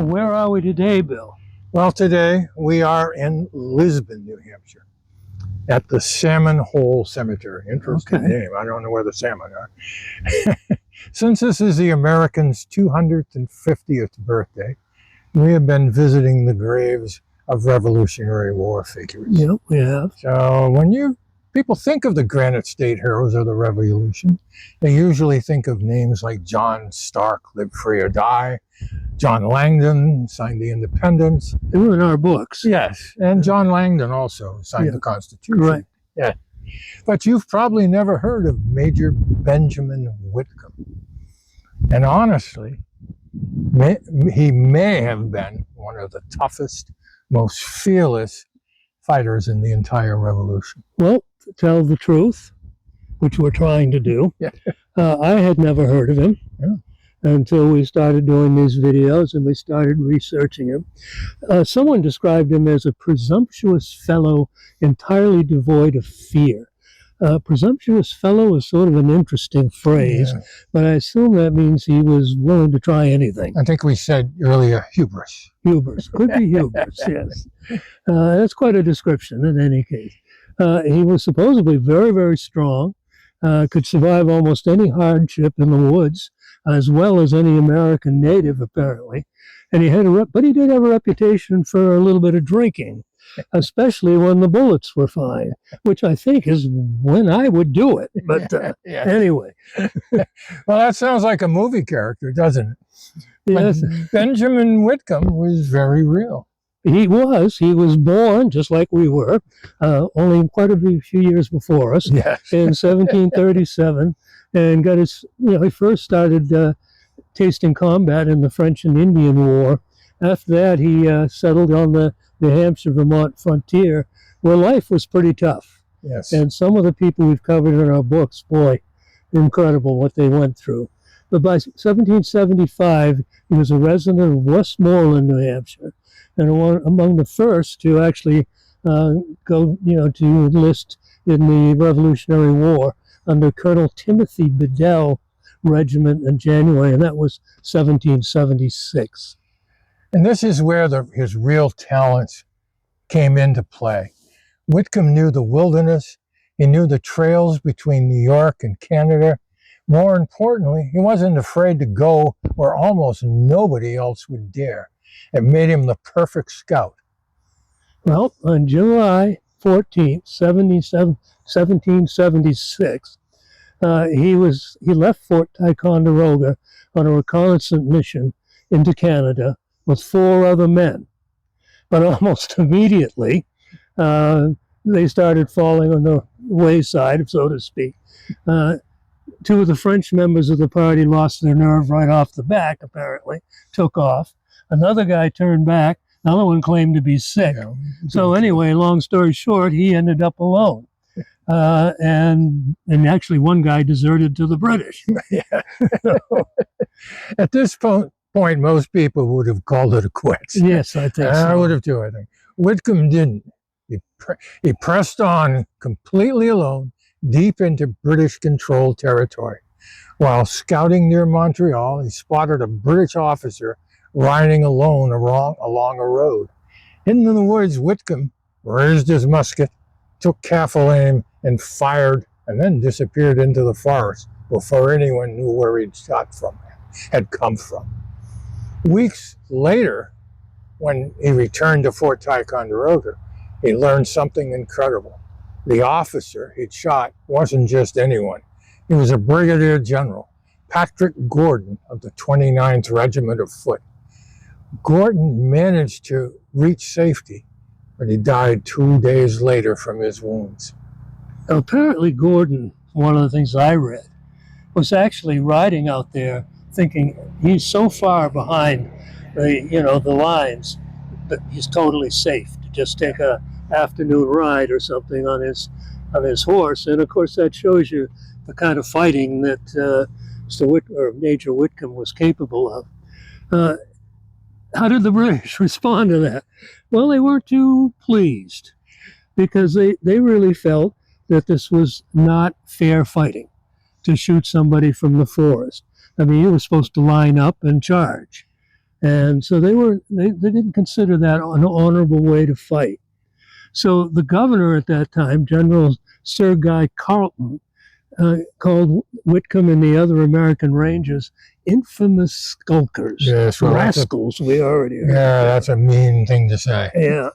where are we today, Bill? Well, today we are in Lisbon, New Hampshire, at the Salmon Hole Cemetery. Interesting name. I don't know where the salmon are. Since this is the Americans' 250th birthday, we have been visiting the graves of Revolutionary War figures. Yep, we have. So when people think of the Granite State heroes of the Revolution, they usually think of names like John Stark, Live Free or Die, John Langdon signed the Independence. They were in our books. Yes, and John Langdon also signed the Constitution. Right. Yeah. But you've probably never heard of Major Benjamin Whitcomb. And honestly, he may have been one of the toughest, most fearless fighters in the entire Revolution. Well, to tell the truth, which we're trying to do, I had never heard of him until we started doing these videos and we started researching him. Someone described him as a presumptuous fellow entirely devoid of fear. Presumptuous fellow is sort of an interesting phrase, but I assume that means he was willing to try anything. I think we said earlier hubris. Hubris. Could be hubris, yes. That's quite a description in any case. He was supposedly very, very strong, could survive almost any hardship in the woods, as well as any American native, apparently. And he had but he did have a reputation for a little bit of drinking, especially when the bullets were flying, which I think is when I would do it. But anyway. Well, that sounds like a movie character, doesn't it? Yes. But Benjamin Whitcomb was very real. He was born, just like we were, only quite a few years before us, in 1737, and got his, he first started tasting combat in the French and Indian War. After that, he settled on the Hampshire-Vermont frontier, where life was pretty tough. Yes. And some of the people we've covered in our books, boy, incredible what they went through. But by 1775, he was a resident of Westmoreland, New Hampshire, and among the first to actually to enlist in the Revolutionary War under Colonel Timothy Bedell Regiment in January, and that was 1776. And this is where his real talents came into play. Whitcomb knew the wilderness. He knew the trails between New York and Canada. More importantly, he wasn't afraid to go where almost nobody else would dare. It made him the perfect scout. Well, on July 14th, 1776, he left Fort Ticonderoga on a reconnaissance mission into Canada with 4 other men. But almost immediately, they started falling on the wayside, so to speak. 2 of the French members of the party lost their nerve right off the back, apparently, took off. Another guy turned back. Another one claimed to be sick. So anyway, long story short, he ended up alone. And actually one guy deserted to the British. At this point, most people would have called it a quits. Yes, I think so. I would have too, I think. Whitcomb didn't. He pressed on completely alone, deep into British-controlled territory. While scouting near Montreal, he spotted a British officer riding alone along a road. Hidden in the woods, Whitcomb raised his musket, took careful aim, and fired, and then disappeared into the forest before anyone knew where had come from. Weeks later, when he returned to Fort Ticonderoga, he learned something incredible. The officer he'd shot wasn't just anyone. He was a brigadier general, Patrick Gordon of the 29th Regiment of Foot. Gordon managed to reach safety, but he died 2 days later from his wounds. Apparently Gordon, one of the things I read, was actually riding out there thinking he's so far behind the lines that he's totally safe to just take a afternoon ride or something on his horse. And of course that shows you the kind of fighting that Major Whitcomb was capable of. How did the British respond to that? Well, they weren't too pleased because they really felt that this was not fair fighting to shoot somebody from the forest. I mean, you were supposed to line up and charge. And so they didn't consider that an honorable way to fight. So the governor at that time, General Sir Guy Carleton, called Whitcomb and the other American Rangers infamous skulkers. Yes, well, rascals, we already heard. Yeah, that's a mean thing to say. Yeah.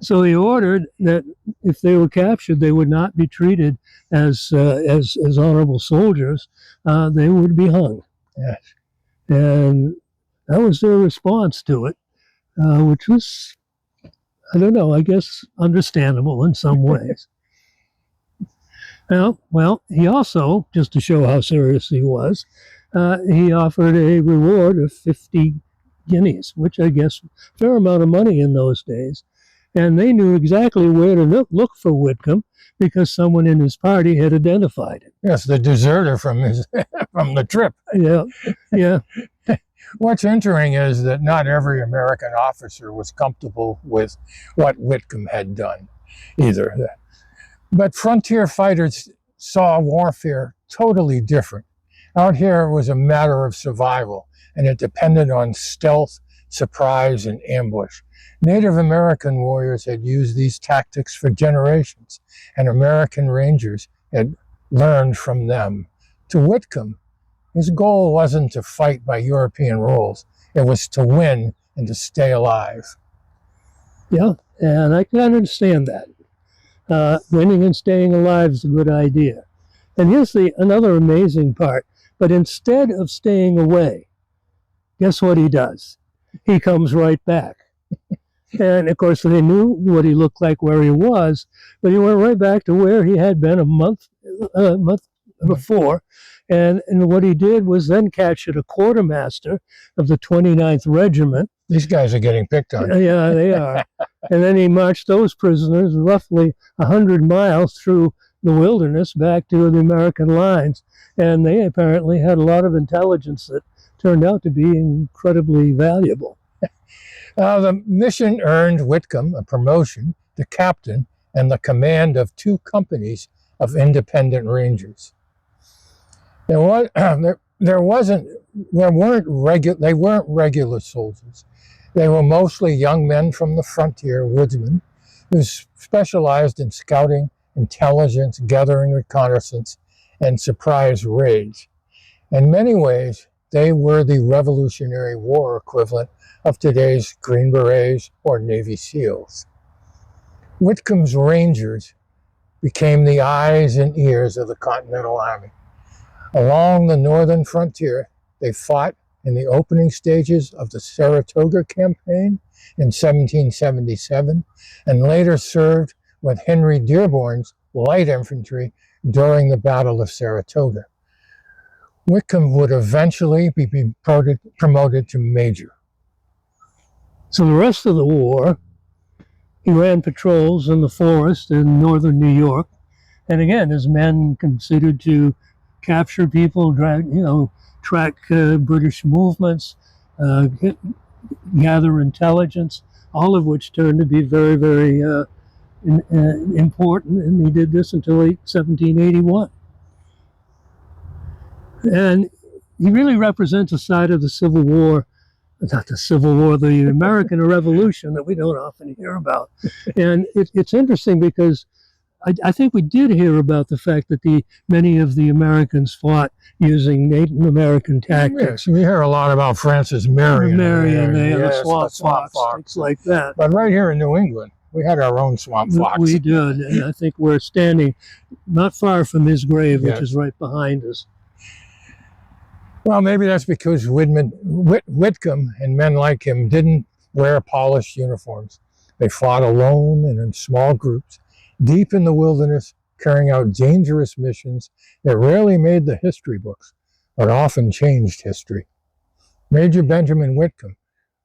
So he ordered that if they were captured, they would not be treated as honorable soldiers. They would be hung. Yes. And that was their response to it, which was, I don't know, I guess understandable in some ways. Well, he also, just to show how serious he was, he offered a reward of 50 guineas, which I guess a fair amount of money in those days. And they knew exactly where to look for Whitcomb because someone in his party had identified him. Yes, the deserter from from the trip. Yeah, yeah. What's interesting is that not every American officer was comfortable with what Whitcomb had done either. But frontier fighters saw warfare totally different. Out here it was a matter of survival, and it depended on stealth, surprise, and ambush. Native American warriors had used these tactics for generations, and American Rangers had learned from them. To Whitcomb, his goal wasn't to fight by European rules. It was to win and to stay alive. Yeah, and I can understand that. Winning and staying alive is a good idea. And here's another amazing part. But instead of staying away, guess what he does? He comes right back. And of course, they knew what he looked like where he was, but he went right back to where he had been a month before. And what he did was then captured a quartermaster of the 29th Regiment. These guys are getting picked on. Yeah, they are. And then he marched those prisoners roughly 100 miles through the wilderness back to the American lines. And they apparently had a lot of intelligence that turned out to be incredibly valuable. The mission earned Whitcomb a promotion to captain and the command of 2 companies of independent rangers. They weren't regular soldiers. They were mostly young men from the frontier woodsmen who specialized in scouting, intelligence, gathering reconnaissance, and surprise raids. In many ways, they were the Revolutionary War equivalent of today's Green Berets or Navy SEALs. Whitcomb's Rangers became the eyes and ears of the Continental Army. Along the northern frontier, they fought in the opening stages of the Saratoga Campaign in 1777 and later served with Henry Dearborn's light infantry during the Battle of Saratoga. Whitcomb would eventually be promoted to major. So the rest of the war, he ran patrols in the forest in northern New York. And again, his men considered to capture people, track British movements, gather intelligence, all of which turned to be very, very important. And he did this until 1781. And he really represents a side of the Civil War, not the Civil War, the American Revolution that we don't often hear about. And it's interesting because I think we did hear about the fact that many of the Americans fought using Native American tactics. Yes, we hear a lot about Francis Marion. The swamp fox, things like that. But right here in New England, we had our own swamp fox. We did, and I think we're standing not far from his grave, which is right behind us. Well, maybe that's because Whitcomb and men like him didn't wear polished uniforms. They fought alone and in small groups, deep in the wilderness, carrying out dangerous missions that rarely made the history books, but often changed history. Major Benjamin Whitcomb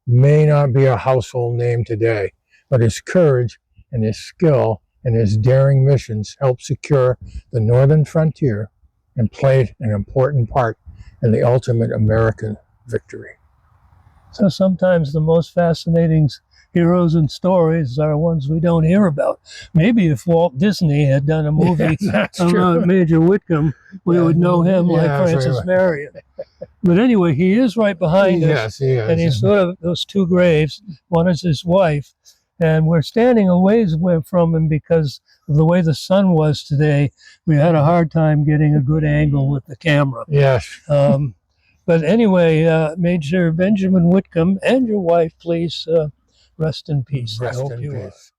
may not be a household name today, but his courage and his skill and his daring missions helped secure the northern frontier and played an important part in the ultimate American victory. So sometimes the most fascinating heroes and stories are ones we don't hear about. Maybe if Walt Disney had done a movie about Major Whitcomb, we would know him like Francis Marion. But anyway, he is right behind us. Yes, he is. And he's sort of those two graves. One is his wife. And we're standing a ways away from him because of the way the sun was today. We had a hard time getting a good angle with the camera. Yes. But anyway, Major Benjamin Whitcomb and your wife, please rest in peace. Rest I hope in you are. peace.